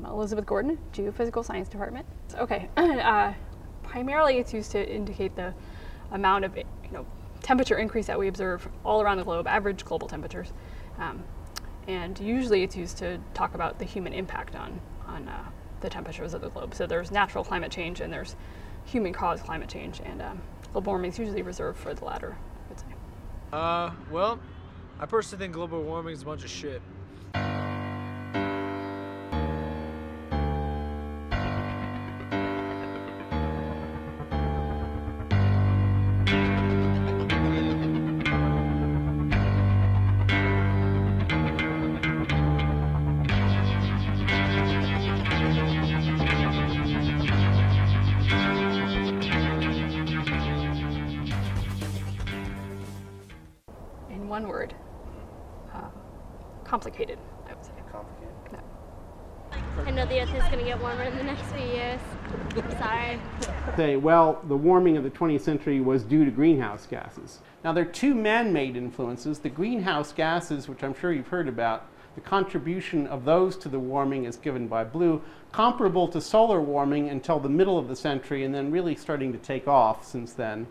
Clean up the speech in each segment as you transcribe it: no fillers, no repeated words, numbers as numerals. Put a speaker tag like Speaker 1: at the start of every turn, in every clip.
Speaker 1: Elizabeth Gordon, Geophysical Science Department. Okay, primarily it's used to indicate the amount of temperature increase that we observe all around the globe, average global temperatures. And usually it's used to talk about the human impact on the temperatures of the globe. So there's natural climate change and there's human-caused climate change, and global warming is usually reserved for the latter, I would say.
Speaker 2: Well, I personally think global warming is a bunch of shit.
Speaker 1: One word, complicated, I would say.
Speaker 2: Complicated?
Speaker 1: No.
Speaker 3: I know the Earth is going to get warmer in the next few years. I'm sorry.
Speaker 4: Say, well, the warming of the 20th century was due to greenhouse gases. Now, there are two man-made influences. The greenhouse gases, which I'm sure you've heard about, the contribution of those to the warming is given by blue, comparable to solar warming until the middle of the century, and then really starting to take off since then.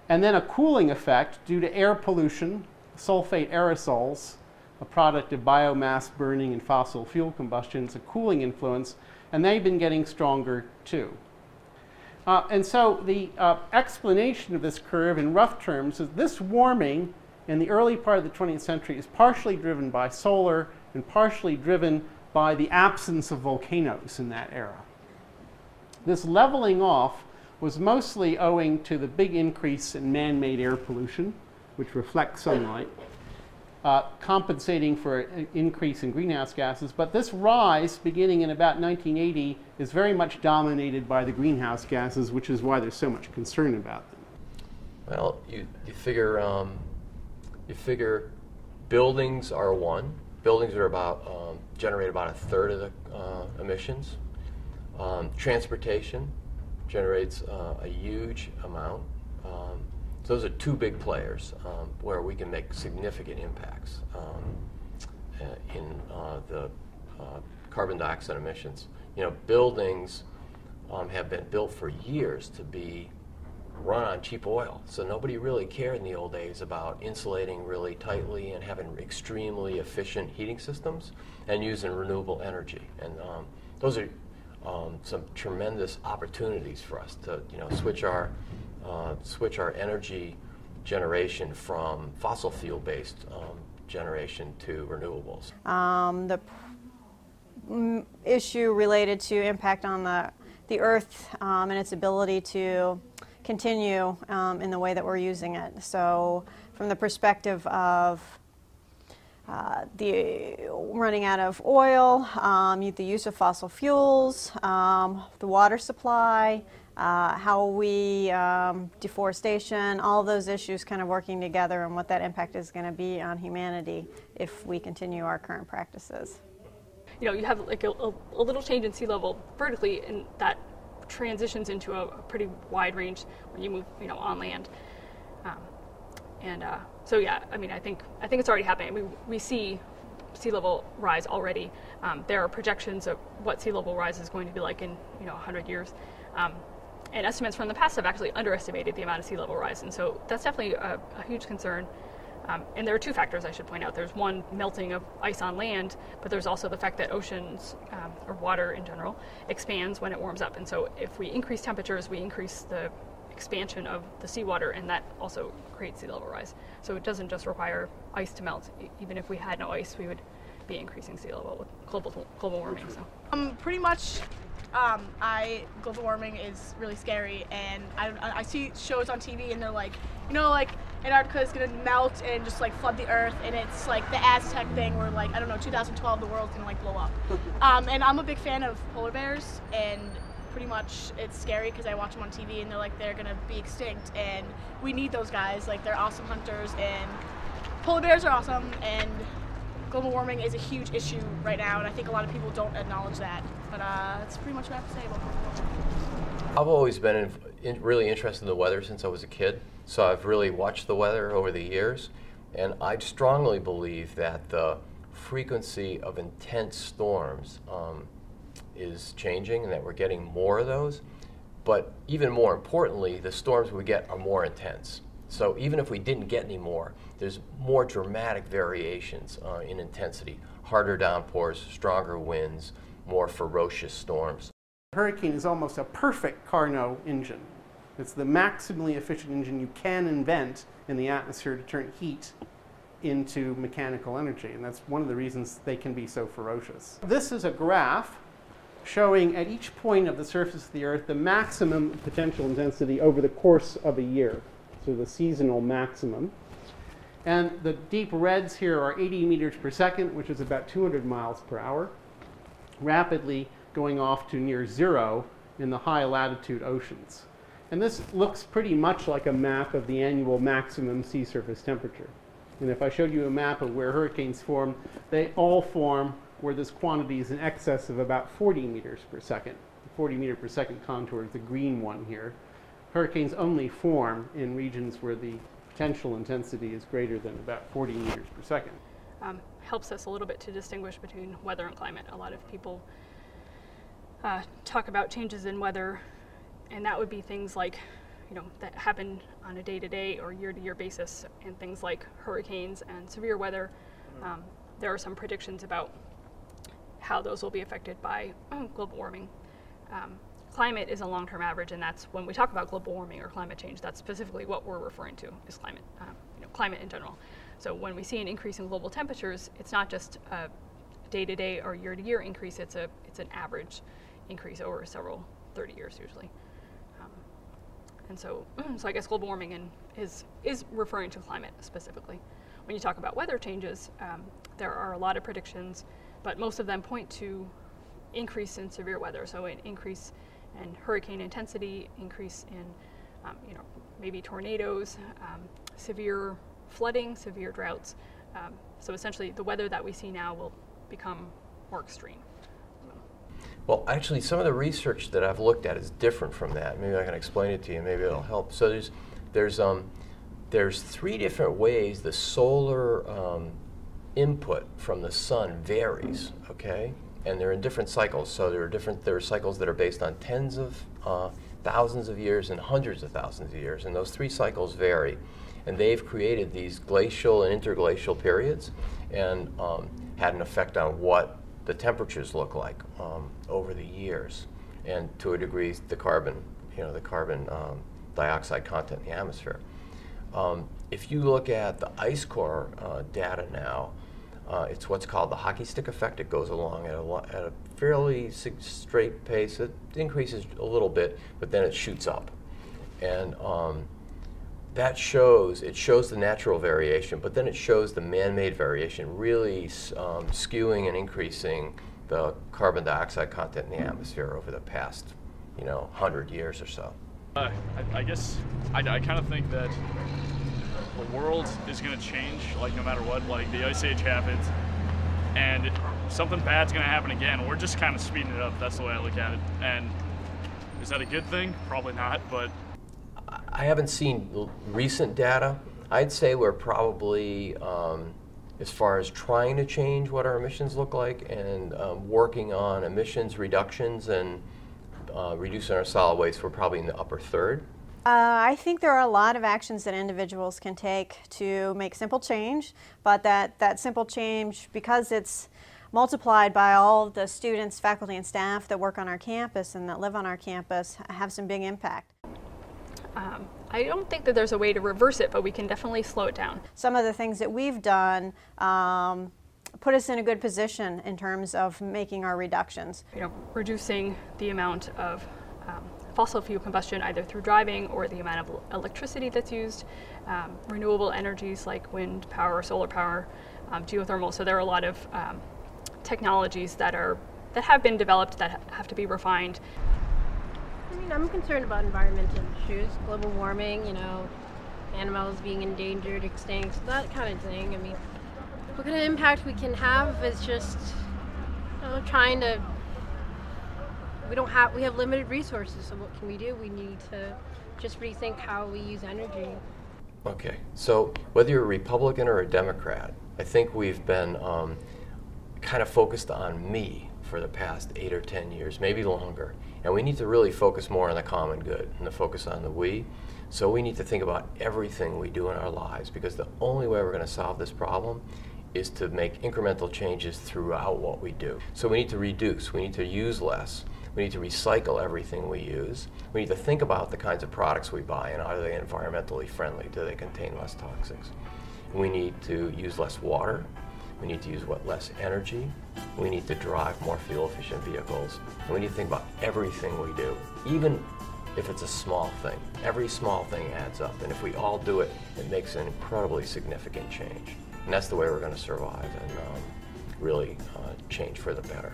Speaker 4: And then a cooling effect due to air pollution, sulfate aerosols, a product of biomass burning and fossil fuel combustion. It's a cooling influence, and they've been getting stronger too. And so the explanation of this curve in rough terms is this warming in the early part of the 20th century is partially driven by solar and partially driven by the absence of volcanoes in that era. This leveling off was mostly owing to the big increase in man-made air pollution, which reflects sunlight, compensating for an increase in greenhouse gases. But this rise, beginning in about 1980, is very much dominated by the greenhouse gases, which is why there's so much concern about them.
Speaker 5: Well, you figure buildings are one. Buildings are about generate about a third of the emissions. Transportation generates a huge amount. So those are two big players where we can make significant impacts in the carbon dioxide emissions. Buildings have been built for years to be run on cheap oil. So nobody really cared in the old days about insulating really tightly and having extremely efficient heating systems and using renewable energy. And those are some tremendous opportunities for us to switch our energy generation from fossil fuel-based generation to renewables.
Speaker 6: The issue related to impact on the Earth and its ability to continue in the way that we're using it. So from the perspective of the running out of oil, the use of fossil fuels, the water supply, how we deforestation, all those issues kind of working together, and what that impact is going to be on humanity if we continue our current practices.
Speaker 1: You have like a little change in sea level vertically, and that transitions into a pretty wide range when you move on land. So yeah, I think it's already happening. We see sea level rise already. There are projections of what sea level rise is going to be like in 100 years. And estimates from the past have actually underestimated the amount of sea level rise, and so that's definitely a huge concern. And there are two factors I should point out. There's one, melting of ice on land, but there's also the fact that oceans, or water in general, expands when it warms up. And so if we increase temperatures, we increase the expansion of the seawater, and that also creates sea level rise. So it doesn't just require ice to melt. Even if we had no ice, we would be increasing sea level with global warming. So
Speaker 7: pretty much, global warming is really scary, and I see shows on TV, and they're like, Antarctica is gonna melt and just like flood the Earth, and it's like the Aztec thing where 2012 the world's gonna blow up. And I'm a big fan of polar bears, and pretty much it's scary because I watch them on TV, and they're gonna be extinct, and we need those guys. They're awesome hunters, and polar bears are awesome, and global warming is a huge issue right now, and I think a lot of people don't acknowledge that. But that's pretty much what I have to say about it.
Speaker 5: I've always been really interested in the weather since I was a kid, so I've really watched the weather over the years, and I strongly believe that the frequency of intense storms is changing and that we're getting more of those. But even more importantly, the storms we get are more intense. So even if we didn't get any more, there's more dramatic variations in intensity. Harder downpours, stronger winds, more ferocious storms.
Speaker 4: A hurricane is almost a perfect Carnot engine. It's the maximally efficient engine you can invent in the atmosphere to turn heat into mechanical energy, and that's one of the reasons they can be so ferocious. This is a graph showing at each point of the surface of the Earth the maximum potential intensity over the course of a year, so the seasonal maximum. And the deep reds here are 80 meters per second, which is about 200 miles per hour, rapidly going off to near zero in the high latitude oceans. And this looks pretty much like a map of the annual maximum sea surface temperature. And if I showed you a map of where hurricanes form, they all form where this quantity is in excess of about 40 meters per second. The 40 meter per second contour is the green one here. Hurricanes only form in regions where the potential intensity is greater than about 40 meters per second.
Speaker 1: Helps us a little bit to distinguish between weather and climate. A lot of people talk about changes in weather, and that would be things like, that happen on a day-to-day or year-to-year basis, and things like hurricanes and severe weather. There are some predictions about how those will be affected by global warming. Climate is a long-term average, and that's when we talk about global warming or climate change, that's specifically what we're referring to is climate, climate in general. So when we see an increase in global temperatures, it's not just a day-to-day or year-to-year increase, it's an average increase over several 30 years usually. And so I guess global warming is referring to climate specifically. When you talk about weather changes, there are a lot of predictions, but most of them point to increase in severe weather. So an increase in hurricane intensity, increase in maybe tornadoes, severe flooding, severe droughts. So essentially the weather that we see now will become more extreme.
Speaker 5: Well, actually, some of the research that I've looked at is different from that. Maybe I can explain it to you. Maybe it'll help. So there's three different ways the solar input from the sun varies. Okay, and they're in different cycles. So there are cycles that are based on tens of thousands of years and hundreds of thousands of years, and those three cycles vary. And they've created these glacial and interglacial periods, and had an effect on what the temperatures look like over the years, and to a degree the carbon dioxide content in the atmosphere. If you look at the ice core data now, it's what's called the hockey stick effect. It goes along at a fairly straight pace. It increases a little bit, but then it shoots up, and that shows the natural variation, but then it shows the man-made variation, really skewing and increasing the carbon dioxide content in the atmosphere over the past, 100 years or so.
Speaker 8: I guess I kind of think that the world is going to change, no matter what. Like, the Ice Age happened, and something bad's going to happen again. We're just kind of speeding it up. That's the way I look at it. And is that a good thing? Probably not, but
Speaker 5: I haven't seen recent data. I'd say we're probably, as far as trying to change what our emissions look like and working on emissions reductions and reducing our solid waste, we're probably in the upper third.
Speaker 6: I think there are a lot of actions that individuals can take to make simple change, but that simple change, because it's multiplied by all the students, faculty, and staff that work on our campus and that live on our campus, have some big impact.
Speaker 1: I don't think that there's a way to reverse it, but we can definitely slow it down.
Speaker 6: Some of the things that we've done put us in a good position in terms of making our reductions.
Speaker 1: Reducing the amount of fossil fuel combustion either through driving or the amount of electricity that's used, renewable energies like wind power, solar power, geothermal. So there are a lot of technologies that have been developed that have to be refined.
Speaker 3: I mean, I'm concerned about environmental issues, global warming, animals being endangered, extinct, that kind of thing. I mean, what kind of impact we can have is just, trying to, we have limited resources, so what can we do? We need to just rethink how we use energy.
Speaker 5: Okay, so whether you're a Republican or a Democrat, I think we've been kind of focused on me for the past 8 or 10 years, maybe longer. And we need to really focus more on the common good and to focus on the we. So we need to think about everything we do in our lives, because the only way we're going to solve this problem is to make incremental changes throughout what we do. So we need to reduce, we need to use less, we need to recycle everything we use, we need to think about the kinds of products we buy and are they environmentally friendly, do they contain less toxics. We need to use less water, we need to use less energy, we need to drive more fuel efficient vehicles, and we need to think about everything we do, even if it's a small thing. Every small thing adds up, and if we all do it, it makes an incredibly significant change. And that's the way we're going to survive and really change for the better.